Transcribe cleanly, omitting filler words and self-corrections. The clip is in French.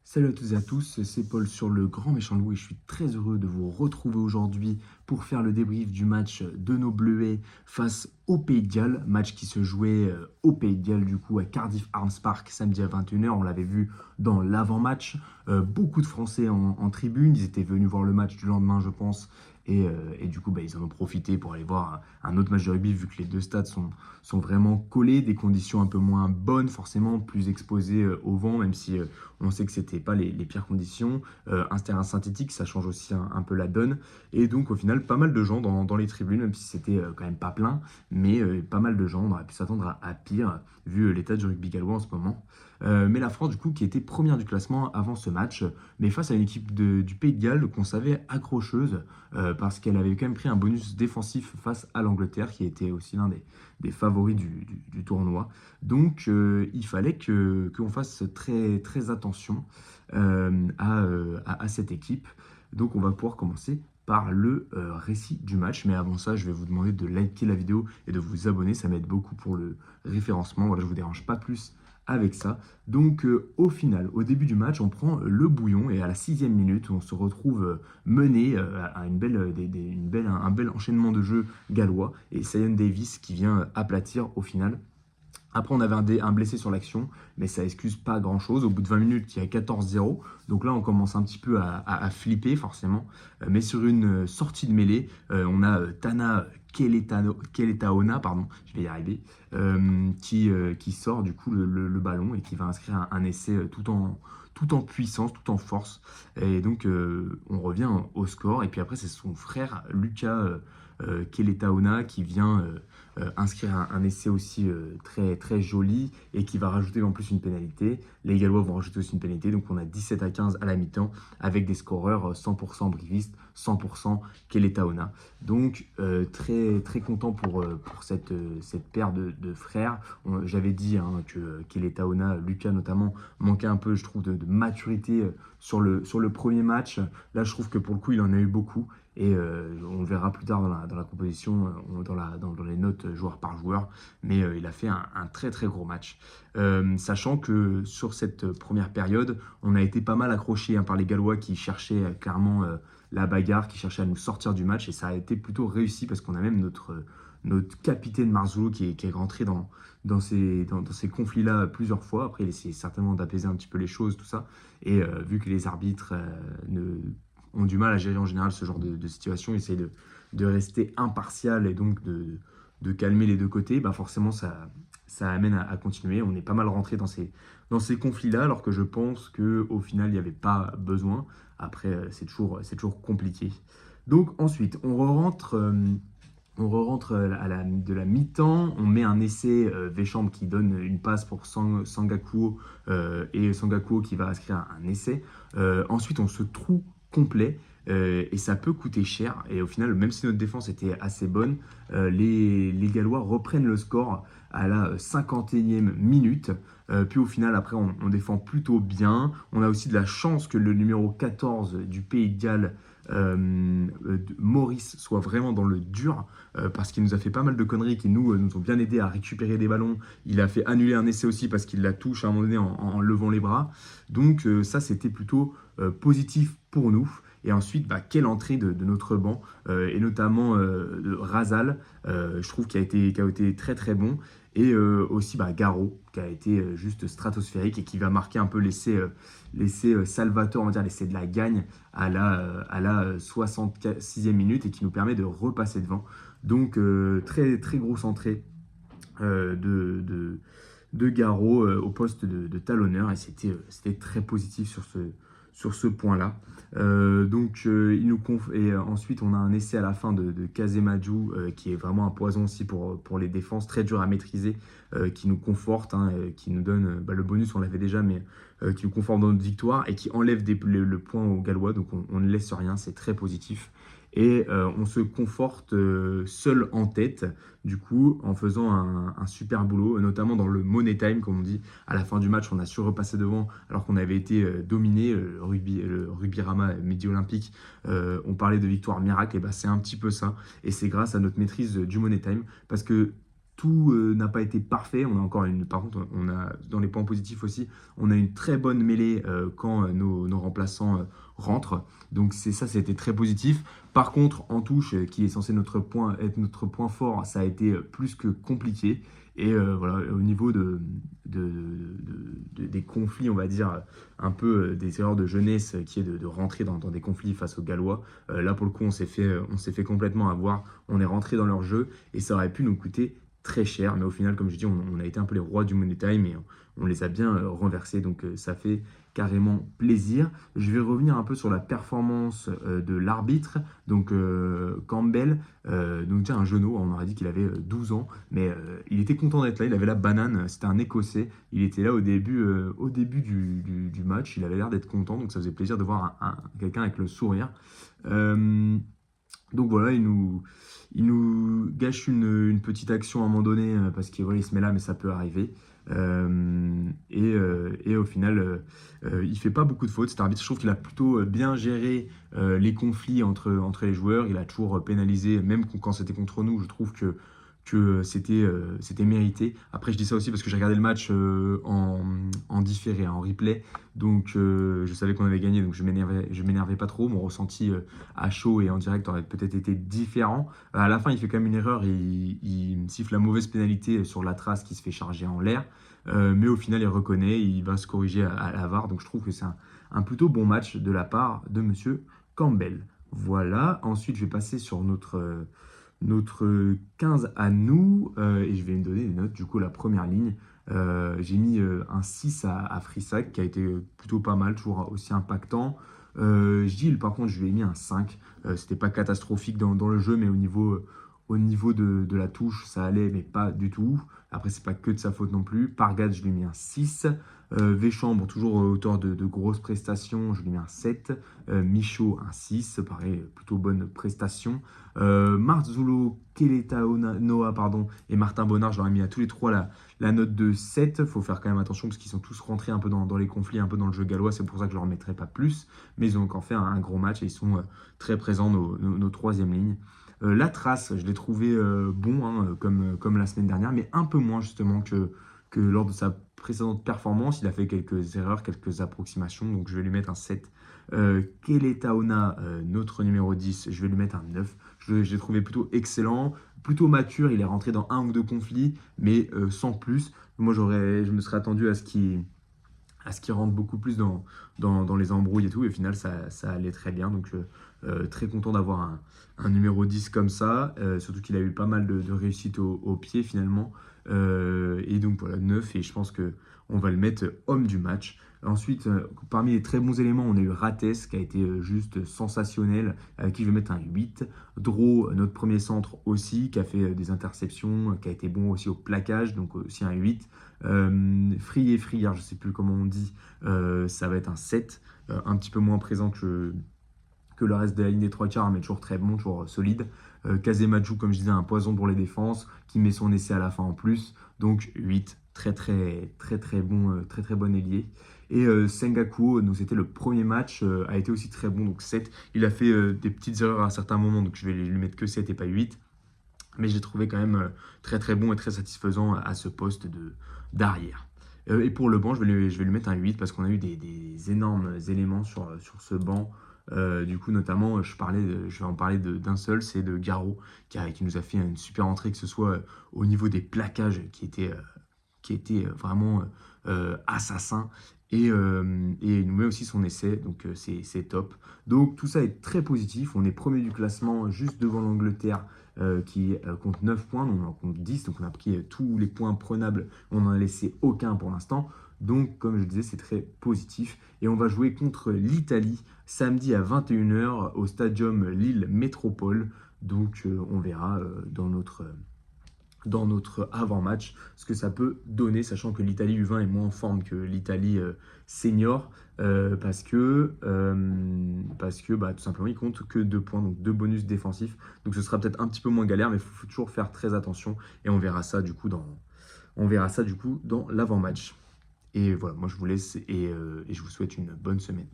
Salut à toutes et à tous, c'est Paul sur le Grand Méchant Loup et je suis très heureux de vous retrouver aujourd'hui pour faire le débrief du match de nos Bleuets face au Pays de Galles, match qui se jouait au Pays de Galles du coup à Cardiff Arms Park samedi à 21h, on l'avait vu dans l'avant-match. Beaucoup de Français en tribune, ils étaient venus voir le match du lendemain je pense et du coup ils en ont profité pour aller voir un autre match de rugby vu que les deux stades sont vraiment collés, des conditions un peu moins bonnes forcément, plus exposées au vent même si on sait que c'était pas les pires conditions. Un terrain synthétique, ça change aussi un peu la donne. Et donc, au final, pas mal de gens dans les tribunes, même si c'était quand même pas plein, mais pas mal de gens. On aurait pu s'attendre à pire, vu l'état du rugby gallois en ce moment. Mais la France, du coup, qui était première du classement avant ce match, mais face à une équipe du Pays de Galles qu'on savait accrocheuse, parce qu'elle avait quand même pris un bonus défensif face à l'Angleterre, qui était aussi l'un des favoris du tournoi. Donc, il fallait qu'on fasse très, très attention à cette équipe. Donc, on va pouvoir commencer par le récit du match. Mais avant ça, je vais vous demander de liker la vidéo et de vous abonner. Ça m'aide beaucoup pour le référencement. Voilà, je ne vous dérange pas plus avec ça. Donc, au final, au début du match, on prend le bouillon et à la 6e minute, on se retrouve mené à un bel enchaînement de jeux gallois et Sion Davis qui vient aplatir au final. Après, on avait un blessé sur l'action, mais ça excuse pas grand-chose. Au bout de 20 minutes, il y a 14-0. Donc là, on commence un petit peu à flipper, forcément. Mais sur une sortie de mêlée, on a Tana Keletaona, pardon, je vais y arriver, qui sort du coup le ballon et qui va inscrire un essai tout en puissance, tout en force. Et donc, on revient au score. Et puis après, c'est son frère, Lucas Keletaona, qui vient inscrire un essai aussi très, très joli et qui va rajouter en plus une pénalité. Les Gallois vont rajouter aussi une pénalité, donc on a 17-15 à la mi-temps avec des scoreurs 100% brivistes, 100% Keletaona. Donc très, très content pour cette paire de frères. J'avais dit que Keletaona, Lucas notamment, manquait un peu, je trouve, de maturité sur le premier match. Là, je trouve que pour le coup, il en a eu beaucoup. Et on le verra plus tard dans la composition, dans les notes joueur par joueur. Mais il a fait un très très gros match. Sachant que sur cette première période, on a été pas mal accroché par les Gallois qui cherchaient clairement la bagarre, qui cherchaient à nous sortir du match. Et ça a été plutôt réussi parce qu'on a même notre capitaine Marzoulo qui est rentré dans ces conflits-là plusieurs fois. Après, il essaie certainement d'apaiser un petit peu les choses, tout ça. Et vu que les arbitres ont du mal à gérer en général ce genre de situation, essayent de rester impartial et donc de calmer les deux côtés, bah forcément ça amène à continuer. On est pas mal rentré dans ces conflits-là, alors que je pense qu'au final, il n'y avait pas besoin. Après, c'est toujours compliqué. Donc ensuite, on re-rentre de la mi-temps, on met un essai Véchamp qui donne une passe pour Sangakuo et Sangakuo qui va inscrire un essai. Ensuite, on se trouve complet et ça peut coûter cher. Et au final, même si notre défense était assez bonne, les Gallois reprennent le score à la 51e minute. Puis au final, après, on défend plutôt bien. On a aussi de la chance que le numéro 14 du Pays de Galles, Maurice, soit vraiment dans le dur parce qu'il nous a fait pas mal de conneries qui nous ont bien aidé à récupérer des ballons. Il a fait annuler un essai aussi parce qu'il la touche à un moment donné en levant les bras. Donc ça, c'était plutôt positif pour nous. Et ensuite, quelle entrée de notre banc, et notamment de Razal, je trouve qu'il a été très très bon. Et aussi Garo, qui a été juste stratosphérique et qui va marquer un peu l'essai Salvatore, on va dire l'essai de la gagne à la 66e minute et qui nous permet de repasser devant. Donc très très grosse entrée de Garo au poste de talonneur et c'était très positif sur ce point-là. Et ensuite on a un essai à la fin de Kazemaju qui est vraiment un poison aussi pour les défenses, très dur à maîtriser, qui nous conforte, qui nous donne le bonus, on l'avait déjà, mais qui nous conforte dans notre victoire et qui enlève le point aux Gallois, donc on ne laisse rien, c'est très positif. Et on se conforte seul en tête, du coup, en faisant un super boulot, notamment dans le money time, comme on dit. À la fin du match, on a su repasser devant, alors qu'on avait été dominé. Le rugby Rama Midi Olympique, on parlait de victoire miracle, et c'est un petit peu ça. Et c'est grâce à notre maîtrise du money time, parce que tout n'a pas été parfait. Par contre, on a dans les points positifs aussi, on a une très bonne mêlée quand nos remplaçants rentrent. Donc c'était très positif. Par contre, en touche, qui est censé être notre point fort, ça a été plus que compliqué. Et voilà, au niveau des conflits, on va dire, un peu des erreurs de jeunesse, qui est de rentrer dans des conflits face aux Gallois. Là, pour le coup, on s'est fait complètement avoir. On est rentré dans leur jeu et ça aurait pu nous coûter très cher. Mais au final, comme je dis, on a été un peu les rois du Money Time et on les a bien renversés. Donc, ça fait carrément plaisir. Je vais revenir un peu sur la performance de l'arbitre. Donc, Campbell, donc déjà un genou, on aurait dit qu'il avait 12 ans, mais il était content d'être là, il avait la banane, c'était un Écossais, il était là au début du match, il avait l'air d'être content, donc ça faisait plaisir de voir quelqu'un avec le sourire. Euh, donc voilà, il nous gâche une petite action à un moment donné parce qu'il voilà, il se met là, mais ça peut arriver. Et au final, il fait pas beaucoup de fautes. Cet arbitre, je trouve qu'il a plutôt bien géré les conflits entre les joueurs. Il a toujours pénalisé, même quand c'était contre nous. Je trouve que c'était mérité. Après, je dis ça aussi parce que j'ai regardé le match en différé, en replay. Donc, je savais qu'on avait gagné, donc je m'énervais pas trop. Mon ressenti à chaud et en direct aurait peut-être été différent. À la fin, il fait quand même une erreur. Il siffle la mauvaise pénalité sur la trace qui se fait charger en l'air. Mais au final, il reconnaît, il va se corriger à la VAR. Donc, je trouve que c'est un plutôt bon match de la part de Monsieur Campbell. Voilà. Ensuite, je vais passer sur notre 15 à nous, et je vais me donner des notes. Du coup, la première ligne, j'ai mis un 6 à Frissac, qui a été plutôt pas mal, toujours aussi impactant. Gilles, par contre, je lui ai mis un 5. C'était pas catastrophique dans le jeu, mais au niveau de la touche, ça allait, mais pas du tout. Après, c'est pas que de sa faute non plus. Pargad, je lui ai mis un 6. Véchambre, toujours auteur de grosses prestations, je lui ai mis un 7. Michaud, un 6. Pareil, plutôt bonne prestation. Marzoulo, Noah, pardon, et Martin Bonnard, je leur ai mis à tous les trois la note de 7. Il faut faire quand même attention parce qu'ils sont tous rentrés un peu dans les conflits, un peu dans le jeu gallois. C'est pour ça que je ne leur mettrai pas plus. Mais ils ont encore fait un gros match et ils sont très présents, nos troisième lignes. La trace, je l'ai trouvé bon, hein, comme la semaine dernière, mais un peu moins justement que lors de sa précédente performance. Il a fait quelques erreurs, quelques approximations, donc je vais lui mettre un 7. Keletaona, notre numéro 10, je vais lui mettre un 9. Je l'ai trouvé plutôt excellent, plutôt mature. Il est rentré dans un ou deux conflits, mais sans plus. Moi, je me serais attendu à ce qu'il rentre beaucoup plus dans les embrouilles et tout. Et au final, ça allait très bien. Donc, très content d'avoir un numéro 10 comme ça. Surtout qu'il a eu pas mal de réussite au pied finalement. Et donc, voilà, 9. Et je pense qu'on va le mettre homme du match. Ensuite, parmi les très bons éléments, on a eu Rates qui a été juste sensationnel, avec qui je vais mettre un 8. Dro, notre premier centre aussi, qui a fait des interceptions, qui a été bon aussi au plaquage, donc aussi un 8. Free, je ne sais plus comment on dit, ça va être un 7, un petit peu moins présent que le reste de la ligne des trois quarts, mais toujours très bon, toujours solide. Kazemaju, comme je disais, un poison pour les défenses, qui met son essai à la fin en plus, donc 8, très bon, très bon ailier. Et Sengakuo, donc c'était le premier match, a été aussi très bon, donc 7. Il a fait des petites erreurs à certains moments, donc je vais lui mettre que 7 et pas 8. Mais j'ai trouvé quand même très bon et très satisfaisant à ce poste d'arrière. Et pour le banc, je vais lui mettre un 8 parce qu'on a eu des énormes éléments sur ce banc. Du coup, notamment, je vais en parler d'un seul, c'est de Garot, qui nous a fait une super entrée, que ce soit au niveau des plaquages, qui était vraiment assassin. Et il nous met aussi son essai, donc c'est top. Donc tout ça est très positif. On est premier du classement, juste devant l'Angleterre, qui compte 9 points, donc on en compte 10, donc on a pris tous les points prenables, on n'en a laissé aucun pour l'instant. Donc comme je disais, c'est très positif. Et on va jouer contre l'Italie samedi à 21h au Stadium Lille Métropole. Donc on verra dans notre avant-match ce que ça peut donner, sachant que l'Italie U20 est moins en forme que l'Italie senior, parce que tout simplement il compte que 2 points, donc 2 bonus défensifs. Donc ce sera peut-être un petit peu moins galère, mais il faut toujours faire très attention. Et on verra ça du coup dans l'avant-match. Et voilà, moi je vous laisse et je vous souhaite une bonne semaine.